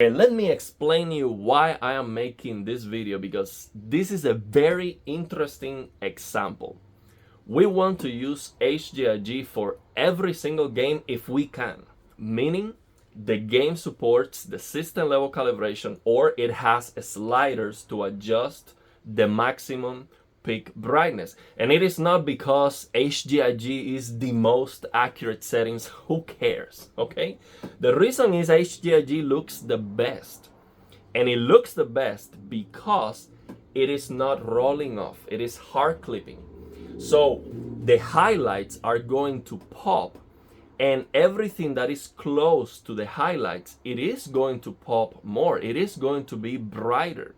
And let me explain you why I am making this video, because this is a very interesting example. We want to use HDR for every single game if we can, meaning the game supports the system level calibration or it has sliders to adjust the maximum peak brightness. And it is not because HDR is the most accurate settings. Who cares? Okay? The reason is HDR looks the best. And it looks the best because it is not rolling off. It is hard clipping. So the highlights are going to pop, and everything that is close to the highlights, it is going to pop more. It is going to be brighter,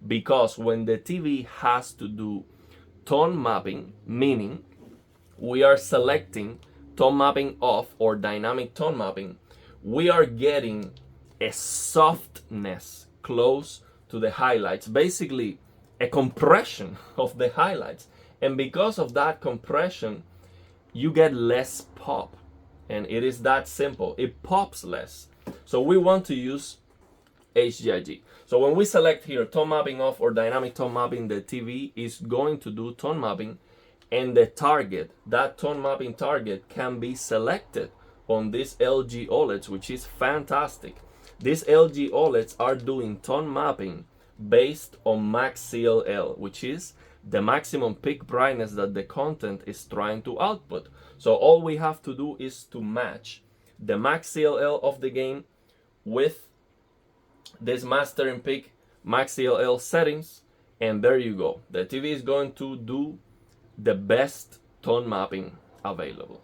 because when the TV has to do tone mapping, meaning we are selecting tone mapping off or dynamic tone mapping, we are getting a softness close to the highlights, basically a compression of the highlights. And because of that compression, you get less pop. And it is that simple. It pops less. So we want to use HDR. So when we select here tone mapping off or dynamic tone mapping, the TV is going to do tone mapping, and the target, that tone mapping target, can be selected on these LG OLEDs, which is fantastic. These LG OLEDs are doing tone mapping based on max CLL, which is the maximum peak brightness that the content is trying to output. So all we have to do is to match the max CLL of the game with this master and peak max CLL settings, and there you go. The TV is going to do the best tone mapping available.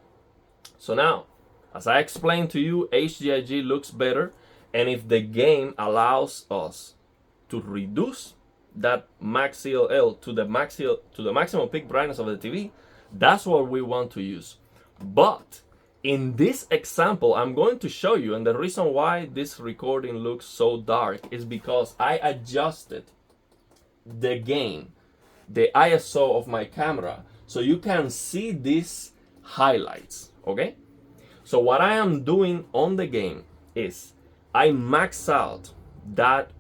So now, as I explained to you, HDR looks better, and if the game allows us to reduce that max CLL to the maximum peak brightness of the TV, that's what we want to use. But in this example, I'm going to show you, and the reason why this recording looks so dark is because I adjusted the gain, the ISO of my camera, so you can see these highlights, okay? So what I am doing on the game is I max out that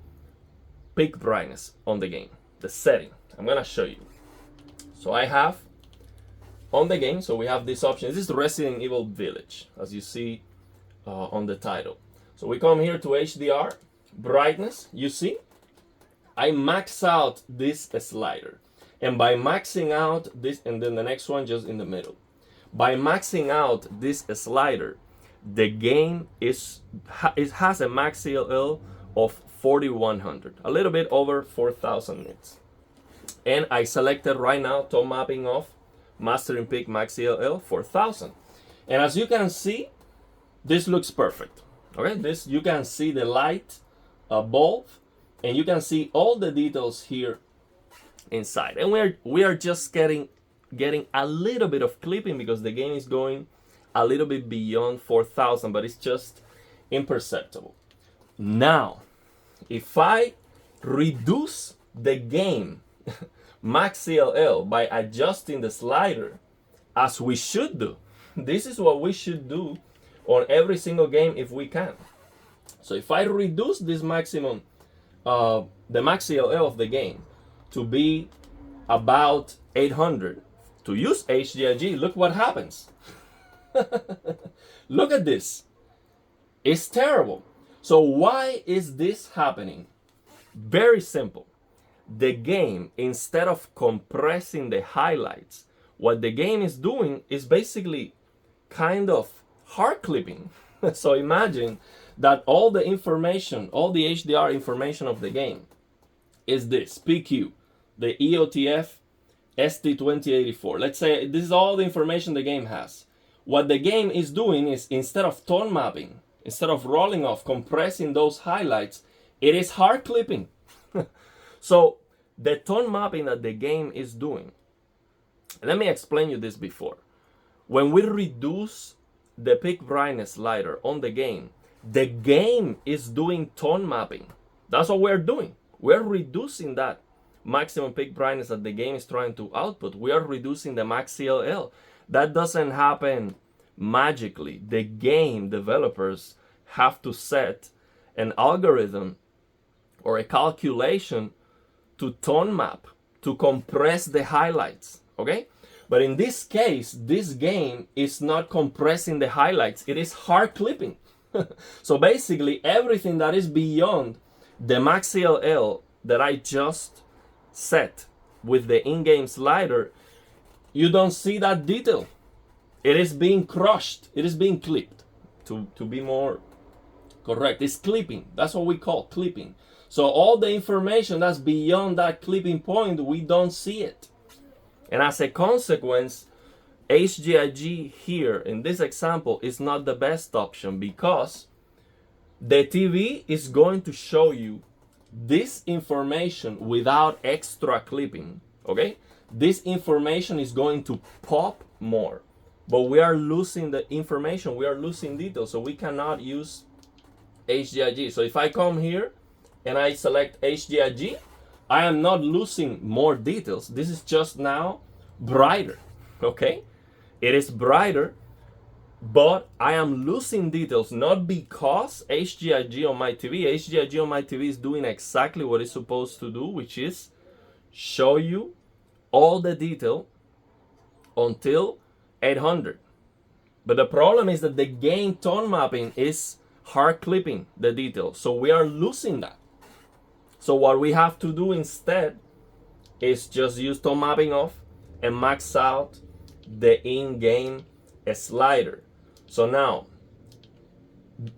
peak brightness on the game, the setting. I'm gonna show you. So I have on the game, so we have this option. This is Resident Evil Village, as you see on the title. So we come here to HDR, brightness, you see? I max out this slider. And by maxing out this, and then the next one just in the middle. By maxing out this slider, the game it has a max CLL of 4100, a little bit over 4000 nits. And I selected right now tone mapping off, master and peak max CLL 4000. And as you can see, this looks perfect. Okay, this, you can see the light bulb, and you can see all the details here inside. And we are just getting a little bit of clipping because the game is going a little bit beyond 4000, but it's just imperceptible. Now, if I reduce the game max CLL by adjusting the slider, as we should do, this is what we should do on every single game if we can. So if I reduce this maximum, the max CLL of the game to be about 800 to use HDR, look what happens. Look at this. It's terrible. So why is this happening? Very simple. The game, instead of compressing the highlights, what the game is doing is basically kind of hard clipping. So imagine that all the information, all the HDR information of the game is this PQ, the EOTF ST2084. Let's say this is all the information the game has. What the game is doing is, instead of tone mapping, instead of rolling off, compressing those highlights, it is hard clipping. So the tone mapping that the game is doing, let me explain you this before. When we reduce the peak brightness slider on the game is doing tone mapping. That's what we're doing. We're reducing that maximum peak brightness that the game is trying to output. We are reducing the max CLL. That doesn't happen magically. The game developers have to set an algorithm or a calculation to tone map, to compress the highlights, okay? But in this case, this game is not compressing the highlights, it is hard clipping. So basically, everything that is beyond the max CLL that I just set with the in-game slider, you don't see that detail. It is being crushed, it is being clipped. To be more correct, it's clipping. That's what we call clipping. So all the information that's beyond that clipping point, we don't see it. And as a consequence, HDRG here in this example is not the best option, because the TV is going to show you this information without extra clipping, okay? This information is going to pop more, but we are losing the information, we are losing details, so we cannot use HDRG. So if I come here and I select HDRG, I am not losing more details. This is just now brighter, okay? It is brighter, but I am losing details, not because HDRG on my TV. HDRG on my TV is doing exactly what it's supposed to do, which is show you all the detail until 800. But the problem is that the game tone mapping is hard clipping the detail, so we are losing that. So what we have to do instead is just use tone mapping off and max out the in-game slider. So now,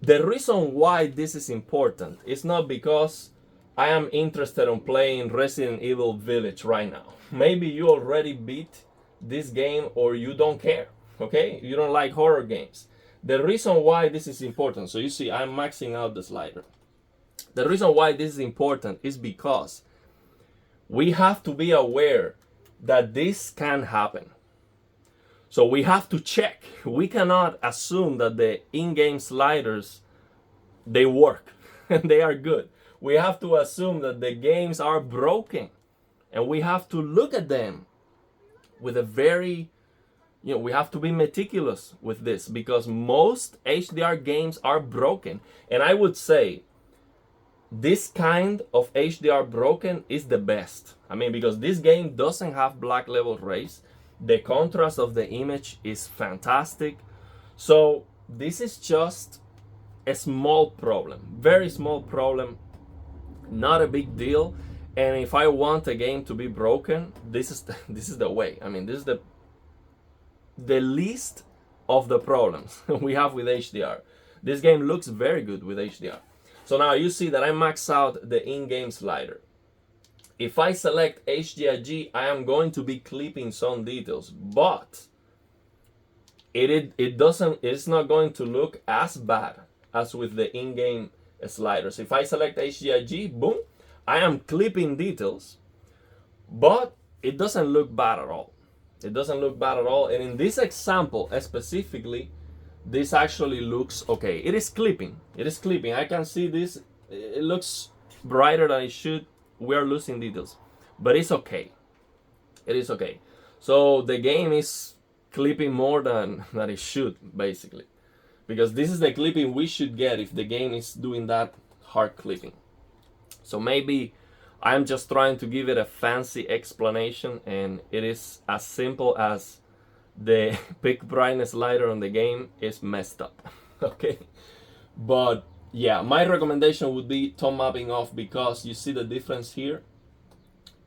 the reason why this is important is not because I am interested in playing Resident Evil Village right now. Maybe you already beat this game or you don't care, okay? You don't like horror games. The reason why this is important, so you see I'm maxing out the slider. The reason why this is important is because we have to be aware that this can happen. So we have to check. We cannot assume that the in-game sliders, they work and they are good. We have to assume that the games are broken, and we have to look at them with a very, we have to be meticulous with this, because most HDR games are broken. And I would say this kind of HDR broken is the best. I mean, because this game doesn't have black level rays. The contrast of the image is fantastic. So this is just a small problem, very small problem, not a big deal. And if I want a game to be broken, this is the way. I mean, this is the least of the problems we have with HDR. This game looks very good with HDR. So now you see that I max out the in-game slider. If I select HDRG, I am going to be clipping some details, but it's not going to look as bad as with the in-game sliders. If I select HDRG, boom, I am clipping details, but it doesn't look bad at all. It doesn't look bad at all. And in this example specifically, this actually looks okay. It is clipping. It is clipping. I can see this. It looks brighter than it should. We are losing details, but it's okay. It is okay. So the game is clipping more than it should, basically, because this is the clipping we should get if the game is doing that hard clipping. So maybe I'm just trying to give it a fancy explanation, and it is as simple as the peak brightness slider on the game is messed up. Okay, but yeah, my recommendation would be tone mapping off, because you see the difference here.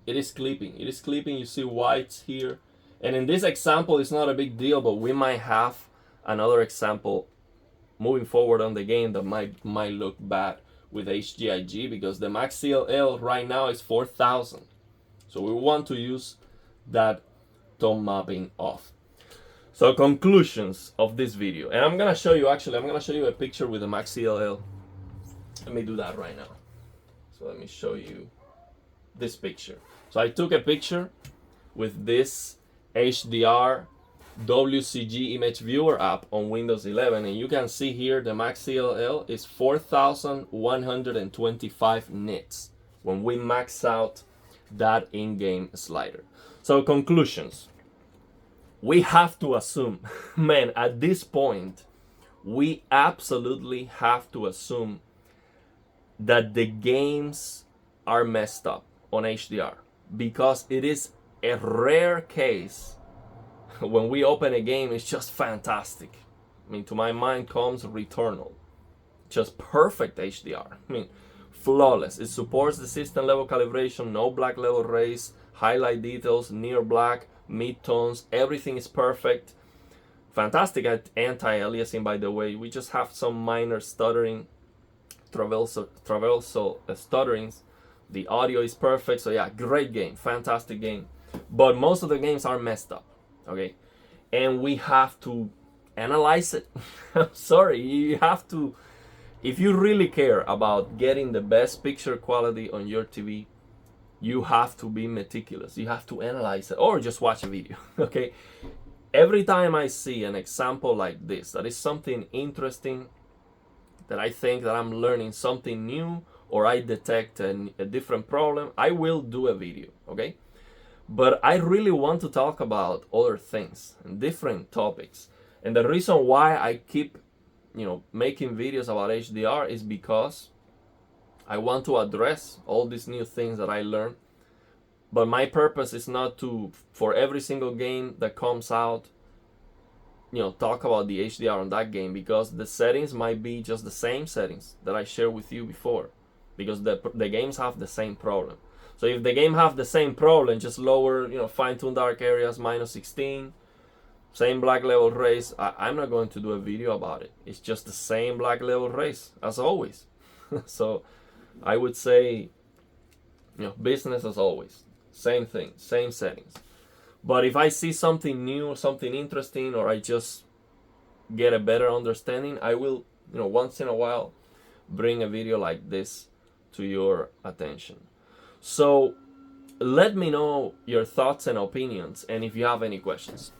It is clipping. It is clipping. You see whites here, and in this example, it's not a big deal. But we might have another example moving forward on the game that might look bad with HDRG, because the max CLL right now is 4000. So we want to use that tone mapping off. So conclusions of this video, and I'm gonna show you a picture with the max CLL. Let me do that right now. So let me show you this picture. So I took a picture with this HDR WCG image viewer app on Windows 11, and you can see here the max CLL is 4125 nits when we max out that in-game slider. So conclusions. We have to assume, man, at this point, we absolutely have to assume that the games are messed up on HDR, because it is a rare case when we open a game, it's just fantastic. I mean, to my mind comes Returnal. Just perfect HDR. I mean, flawless. It supports the system level calibration, no black level rays, highlight details, near black, mid-tones, everything is perfect. Fantastic at anti-aliasing, by the way. We just have some minor stuttering, traversal stutterings. The audio is perfect, so yeah, great game, fantastic game. But most of the games are messed up, okay? And we have to analyze it. I'm sorry, you have to, if you really care about getting the best picture quality on your TV, you have to be meticulous. You have to analyze it, or just watch a video, okay? Every time I see an example like this, that is something interesting, that I think that I'm learning something new, or I detect a different problem, I will do a video, okay? But I really want to talk about other things and different topics. And the reason why I keep, making videos about HDR is because I want to address all these new things that I learned. But my purpose is not to, for every single game that comes out, talk about the HDR on that game, because the settings might be just the same settings that I shared with you before, because the games have the same problem. So if the game have the same problem, just lower, fine-tune dark areas, -16, same black level rays, I'm not going to do a video about it. It's just the same black level rays as always. So I would say, business as always. Same thing, same settings. But if I see something new, something interesting, or I just get a better understanding, I will, once in a while, bring a video like this to your attention. So let me know your thoughts and opinions, and if you have any questions.